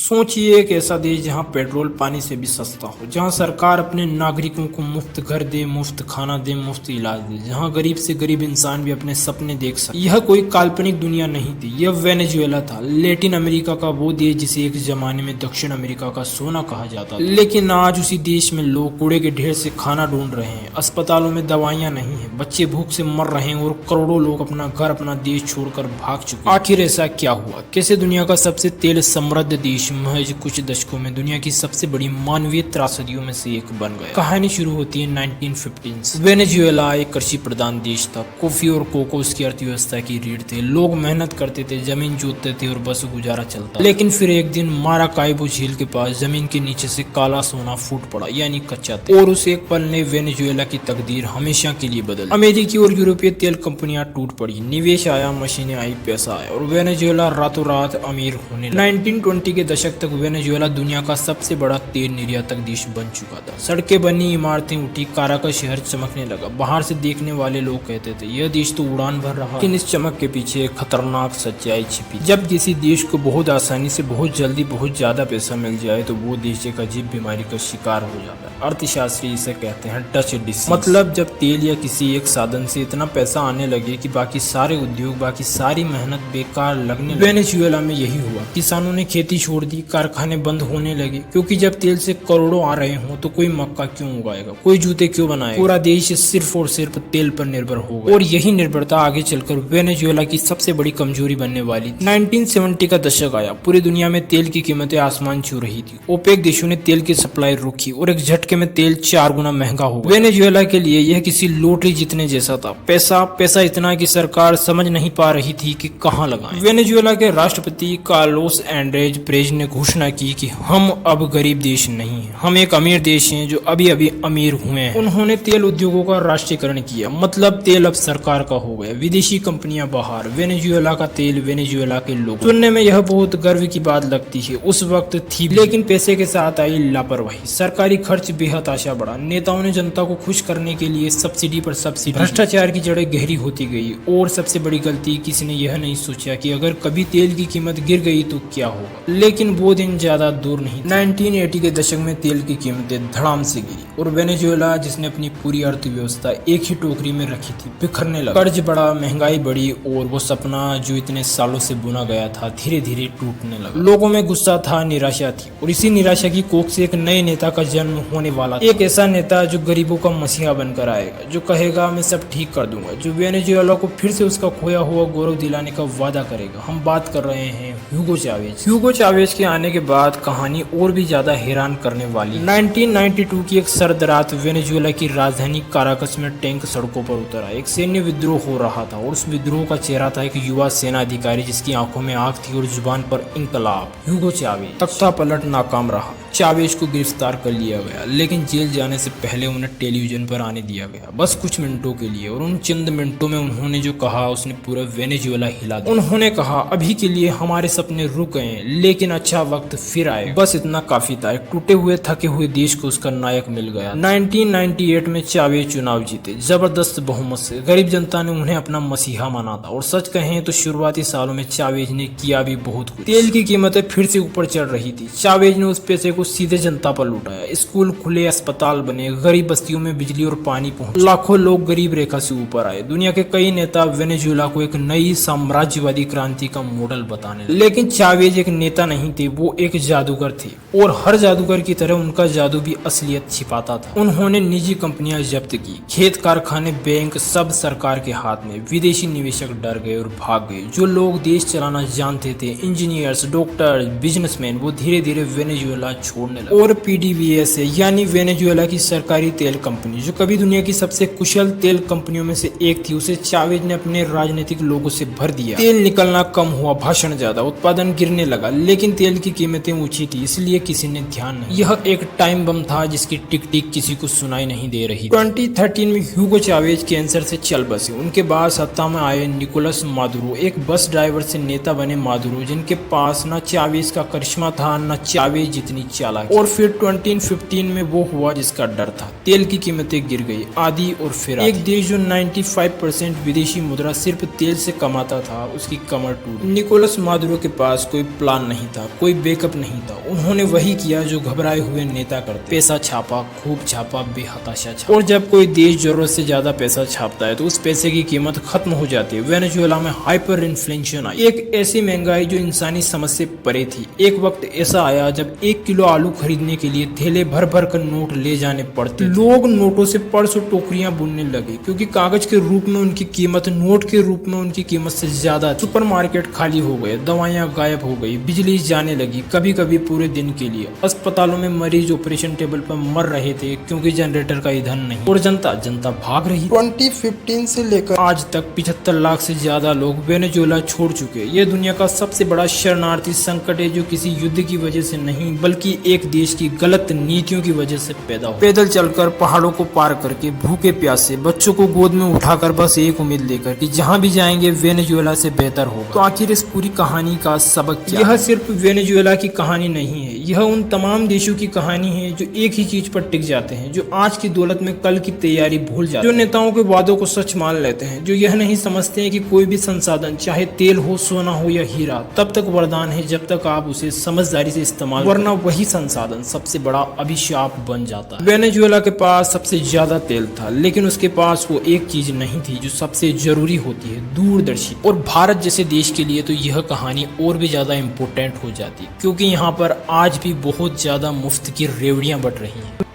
सोचिए एक ऐसा देश जहां पेट्रोल पानी से भी सस्ता हो, जहां सरकार अपने नागरिकों को मुफ्त घर दे, मुफ्त खाना दे, मुफ्त इलाज दे, जहां गरीब से गरीब इंसान भी अपने सपने देख सके। यह कोई काल्पनिक दुनिया नहीं थी, यह वेनेजुएला था, लैटिन अमेरिका का वो देश जिसे एक जमाने में दक्षिण अमेरिका का सोना कहा जाता था। लेकिन आज उसी देश में लोग कूड़े के ढेर से खाना ढूंढ रहे हैं, अस्पतालों में दवाइयां नहीं है, बच्चे भूख से मर रहे हैं और करोड़ों लोग अपना घर अपना देश छोड़कर भाग चुके। आखिर ऐसा क्या हुआ? कैसे दुनिया का सबसे तेल समृद्ध देश महज कुछ दशकों में दुनिया की सबसे बड़ी मानवीय त्रासदियों में से एक बन गया? कहानी शुरू होती है 1915 से। वेनेजुएला एक कृषि प्रधान देश था। कॉफी और कोको उसकी अर्थव्यवस्था की रीढ़ थे। लोग मेहनत करते थे, जमीन जोतते थे और बस गुजारा चलता। लेकिन फिर एक दिन माराकाइबो झील के पास जमीन के नीचे से काला सोना फूट पड़ा, यानी कच्चा तेल। और उस एक पल ने वेनेजुएला की तकदीर हमेशा के लिए बदल दी। अमेरिकी और यूरोपीय तेल कंपनियां टूट पड़ी, निवेश आया, मशीनें आई, पैसा आया और वेनेजुएला रातों रात अमीर होने लगा। 1920 के दशक तक वेनेजुएला दुनिया का सबसे बड़ा तेल निर्यातक देश बन चुका था। सड़कें बनी, इमारतें उठी, काराकस शहर चमकने लगा। बाहर से देखने वाले लोग कहते थे यह देश तो उड़ान भर रहा है, लेकिन इस चमक के पीछे एक खतरनाक सच्चाई छिपी। जब किसी देश को बहुत आसानी से, बहुत जल्दी, बहुत ज्यादा पैसा मिल जाए तो वो देश एक अजीब बीमारी का शिकार हो जाता है। अर्थशास्त्री इसे कहते हैं डच डिसीज। मतलब जब तेल या किसी एक साधन से इतना पैसा आने लगे कि बाकी सारे उद्योग, बाकी सारी मेहनत बेकार लगने लगे। वेनेजुएला में यही हुआ। किसानों ने खेती छोड़ दी, कारखाने बंद होने लगे, क्योंकि जब तेल से करोड़ों आ रहे हों तो कोई मक्का क्यों उगाएगा, कोई जूते क्यों बनाएगा। पूरा देश सिर्फ और सिर्फ तेल पर निर्भर हो गया और यही निर्भरता आगे चलकर वेनेजुएला की सबसे बड़ी कमजोरी बनने वाली थी। 1970 का दशक आया। पूरी दुनिया में तेल की कीमतें आसमान छू रही थी। ओपेक देशों ने तेल की सप्लाई रोकी और एक झटके में तेल 4 गुना महंगा हो गया। वेनेजुएला के लिए यह किसी लॉटरी जीतने जैसा था। पैसा इतना कि सरकार समझ नहीं पा रही थी कि कहां लगाएं। वेनेजुएला के राष्ट्रपति कार्लोस एंड्रेज पेरेज ने घोषणा की कि हम अब गरीब देश नहीं हैं, हम एक अमीर देश हैं जो अभी अभी अमीर हुए हैं। उन्होंने तेल उद्योगों का राष्ट्रीयकरण किया, मतलब तेल अब सरकार का हो गया। विदेशी कंपनियां बाहर, वेनेजुएला का तेल वेनेजुएला के लोग। सुनने में यह बहुत गर्व की बात लगती है, उस वक्त थी, लेकिन पैसे के साथ आई लापरवाही। सरकारी खर्च बेहद आशा बढ़ा। नेताओं ने जनता को खुश करने के लिए सब्सिडी पर सब्सिडी। भ्रष्टाचार की जड़ें गहरी होती गई और सबसे बड़ी गलती, किसी ने यह नहीं सोचा कि अगर कभी तेल की कीमत गिर गई तो क्या होगा। लेकिन वो दिन ज्यादा दूर नहीं। 1980 के दशक में तेल की कीमतें धड़ाम से गिरी और वेनेजुएला, जिसने अपनी पूरी अर्थव्यवस्था एक ही टोकरी में रखी थी, बिखरने लगा। कर्ज बढ़ा, महंगाई बढ़ी और वो सपना जो इतने सालों से बुना गया था धीरे धीरे टूटने लगा। लोगों में गुस्सा था, निराशा थी और इसी निराशा की कोख से एक नए नेता का जन्म होने वाला था। एक ऐसा नेता जो गरीबों का मसीहा बनकर आएगा, जो कहेगा मैं सब ठीक कर दूंगा, जो वेनेजुएला को फिर से उसका खोया हुआ गौरव दिलाने का वादा करेगा। हम बात कर रहे हैं ह्यूगो चावेज। ह्यूगो चावेज के आने के बाद कहानी और भी ज्यादा हैरान करने वाली। 1992 की एक सर्द रात वेनेजुएला की राजधानी काराकस में टैंक सड़कों पर उतरा। एक सैन्य विद्रोह हो रहा था और उस विद्रोह का चेहरा था एक युवा सेना अधिकारी जिसकी आंखों में आग थी और जुबान पर इनकलाब। ह्यूगो चावेज। तख्ता पलट नाकाम रहा। चावेज को गिरफ्तार कर लिया गया, लेकिन जेल जाने से पहले उन्हें टेलीविजन पर आने दिया गया, बस कुछ मिनटों के लिए। और उन चंद मिनटों में उन्होंने जो कहा उसने पूरा वेनेजुएला हिला दिया। उन्होंने कहा अभी के लिए हमारे सपने रुक गए हैं, लेकिन अच्छा वक्त फिर आएगा। बस इतना काफी था। एक टूटे हुए थके हुए देश को उसका नायक मिल गया। 1998 में चावेज चुनाव जीते, जबरदस्त बहुमत से। गरीब जनता ने उन्हें अपना मसीहा माना था और सच कहें तो शुरुआती सालों में चावेज ने किया भी बहुत कुछ। तेल की कीमतें फिर से ऊपर चढ़ रही थी। चावेज ने उस पैसे को सीधे जनता पर लुटाया। स्कूल खुले, अस्पताल बने, गरीब बस्तियों में बिजली और पानी पहुंचा। लाखों लोग गरीब रेखा से ऊपर आए। दुनिया के कई नेता वेनेजुएला को एक नई साम्राज्यवादी क्रांति का मॉडल बताने लगे। लेकिन चावेज एक नेता नहीं थे, वो एक जादूगर थे और हर जादूगर की तरह उनका जादू भी असलियत छिपाता था। उन्होंने निजी कंपनियां जब्त की, खेत, कारखाने, बैंक सब सरकार के हाथ में। विदेशी निवेशक डर गए और भाग गए। जो लोग देश चलाना जानते थे, इंजीनियर्स, डॉक्टर, बिजनेसमैन, वो धीरे धीरे वेनेजुएला छोड़ने लगे। और पीडीवीएस है, यानी वेनेजुएला की सरकारी तेल कंपनी, जो कभी दुनिया की सबसे कुशल तेल कंपनियों में से एक थी, उसे चावेज ने अपने राजनीतिक लोगों से भर दिया। तेल निकलना कम हुआ, भाषण ज्यादा, उत्पादन गिरने लगा, लेकिन तेल की कीमतें ऊंची थी, इसलिए किसी ने ध्यान नहीं। यह एक टाइम बम था जिसकी टिक टिक किसी को सुनाई नहीं दे रही। 2013 में ह्यूगो चावेज कैंसर से चल बसे। उनके बाद सत्ता में आए निकोलस मादुरो, एक बस ड्राइवर से नेता बने मादुरो, जिनके पास न चावेज का करिश्मा था न चावेज जितनी चालाकी। और फिर 2015 में वो हुआ जिसका डर था। तेल की कीमतें गिर गई, आधी और फिर एक देश जो 95% विदेशी मुद्रा सिर्फ तेल से कमाता था, उसकी कमर टूट। निकोलस मादुरो के पास कोई प्लान नहीं था, कोई बैकअप नहीं था। उन्होंने वही किया जो घबराए हुए नेता करते, पैसा छापा, खूब छापा, बेहताशा छापा। और जब कोई देश जरूरत से ज्यादा पैसा छापता है तो उस पैसे की कीमत खत्म हो जाती है। वेनेजुएला में हाइपर इन्फ्लेशन आई, एक ऐसी महंगाई जो इंसानी समझ से परे थी। एक वक्त ऐसा आया जब 1 किलो आलू खरीदने के लिए थैले भर भर कर नोट ले जाने पड़ते। लोग नोटों से पर्स और टोकरियां बुनने लगे क्योंकि कागज के रूप में उनकी कीमत नोट के रूप में उनकी कीमत से ज्यादा। सुपरमार्केट खाली हो गए, दवाइयां गायब हो गई, बिजली जाने लगी, कभी कभी पूरे दिन के लिए। अस्पतालों में मरीज ऑपरेशन टेबल पर मर रहे थे क्योंकि जनरेटर का ईंधन नहीं, और जनता भाग रही। 2015 से लेकर आज तक 75 लाख से ज्यादा लोग वेनेजुएला छोड़ चुके। ये दुनिया का सबसे बड़ा शरणार्थी संकट है जो किसी युद्ध की वजह से नहीं बल्कि एक देश की गलत नीतियों की वजह से पैदा हो। पैदल चलकर, पहाड़ों को पार करके, भूखे प्यासे, बच्चों को गोद में उठाकर, बस एक उम्मीद लेकर कि जहाँ भी जाएंगे वेनेजुएला से बेहतर होगा। तो आखिर इस पूरी कहानी का सबक क्या? यह सिर्फ वेनेजुएला की कहानी नहीं है, यह उन तमाम देशों की कहानी है जो एक ही चीज पर टिक जाते हैं, जो आज की दौलत में कल की तैयारी भूल जाते हैं, जो नेताओं के वादों को सच मान लेते हैं, जो यह नहीं समझते हैं कि कोई भी संसाधन, चाहे तेल हो, सोना हो या हीरा, तब तक वरदान है जब तक आप उसे समझदारी से इस्तेमाल, वरना वही संसाधन सबसे बड़ा अभिशाप बन जाता है। वेनेजुएला के पास सबसे ज्यादा तेल था, लेकिन उसके पास वो एक चीज नहीं थी जो सबसे जरूरी होती है, दूरदर्शी। और भारत जैसे देश के लिए तो यह कहानी और भी ज्यादा इम्पोर्टेंट हो जाती, क्योंकि यहाँ पर आज भी बहुत ज्यादा मुफ्त की रेवड़ियां बट रही हैं।